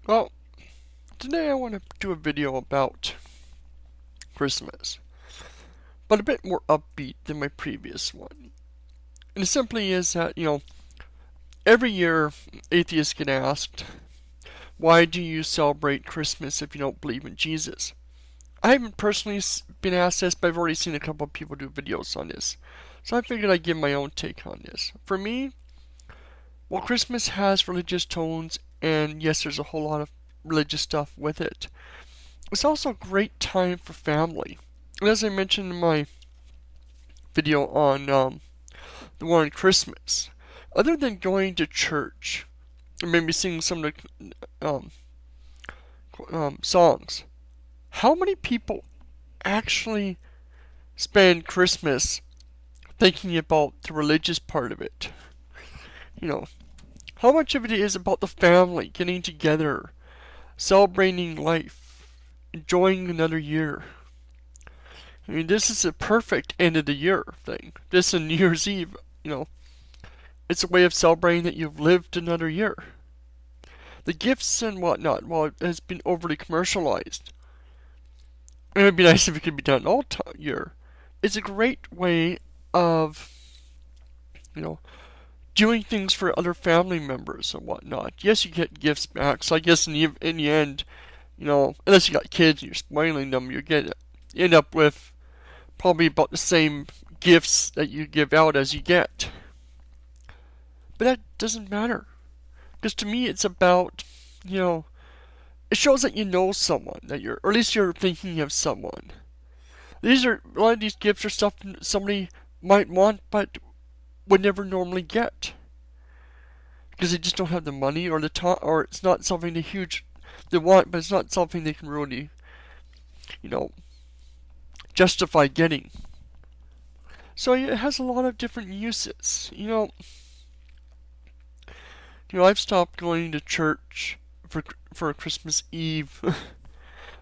Well, today I want to do a video about Christmas, but a bit more upbeat than my previous one. And it simply is that, every year atheists get asked, why do you celebrate Christmas if you don't believe in Jesus? I haven't personally been asked this, but I've already seen a couple of people do videos on this. So I figured I'd give my own take on this. For me, well, Christmas has religious tones, and yes, there's a whole lot of religious stuff with it. It's also a great time for family. And as I mentioned in my video on the one on Christmas, other than going to church and maybe singing some of the songs, how many people actually spend Christmas thinking about the religious part of it? How much of it is about the family getting together, celebrating life, enjoying another year? I mean, this is a perfect end of the year thing. This and New Year's Eve, it's a way of celebrating that you've lived another year. The gifts and whatnot, well, it has been overly commercialized. It would be nice if it could be done all year. It's a great way of, doing things for other family members and whatnot. Yes, you get gifts back, so I guess in the end, unless you got kids and you're spoiling them, you end up with probably about the same gifts that you give out as you get. But that doesn't matter. Because to me, it's about, it shows that you know someone, or at least you're thinking of someone. A lot of these gifts are stuff somebody might want, but would never normally get. Because they just don't have the money or the time, or it's not something they want, but it's not something they can really, justify getting. So it has a lot of different uses. I've stopped going to church for Christmas Eve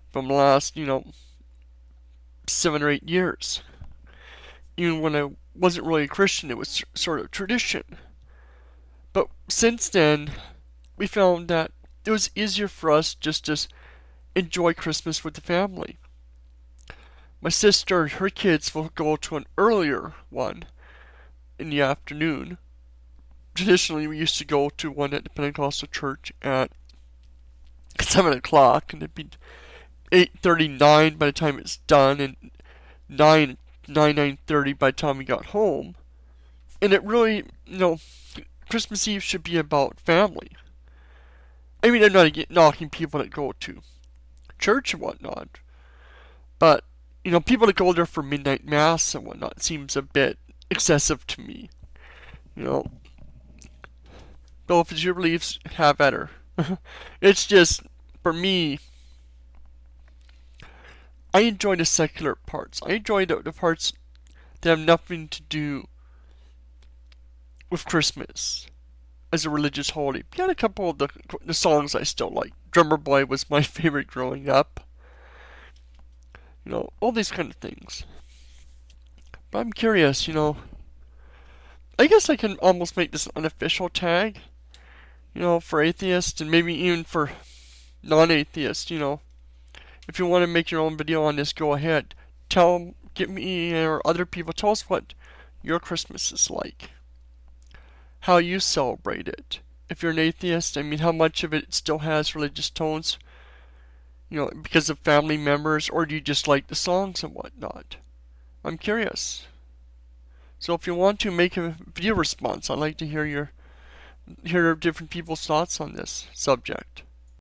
from the last, 7 or 8 years. Even when I wasn't really a Christian, it was sort of tradition. But since then, we found that it was easier for us just to enjoy Christmas with the family. My sister and her kids will go to an earlier one in the afternoon. Traditionally, we used to go to one at the Pentecostal church at 7 o'clock, and it'd be 8:39 by the time it's done, and 9:30 by the time we got home. And it really, Christmas Eve should be about family. I mean, I'm not knocking people that go to church and whatnot, but, people that go there for midnight mass and whatnot seems a bit excessive to me. Though if it's your beliefs, have at her. It's just, for me, I enjoy the secular parts. I enjoy the parts that have nothing to do with Christmas as a religious holiday. We had a couple of the songs I still like. Drummer Boy was my favorite growing up. All these kind of things. But I'm curious, I guess I can almost make this an unofficial tag, for atheists and maybe even for non-atheists, If you want to make your own video on this, go ahead. Get me or other people, tell us what your Christmas is like. How you celebrate it. If you're an atheist, I mean, how much of it still has religious tones, because of family members, or do you just like the songs and whatnot? I'm curious. So if you want to make a video response, I'd like to hear different people's thoughts on this subject.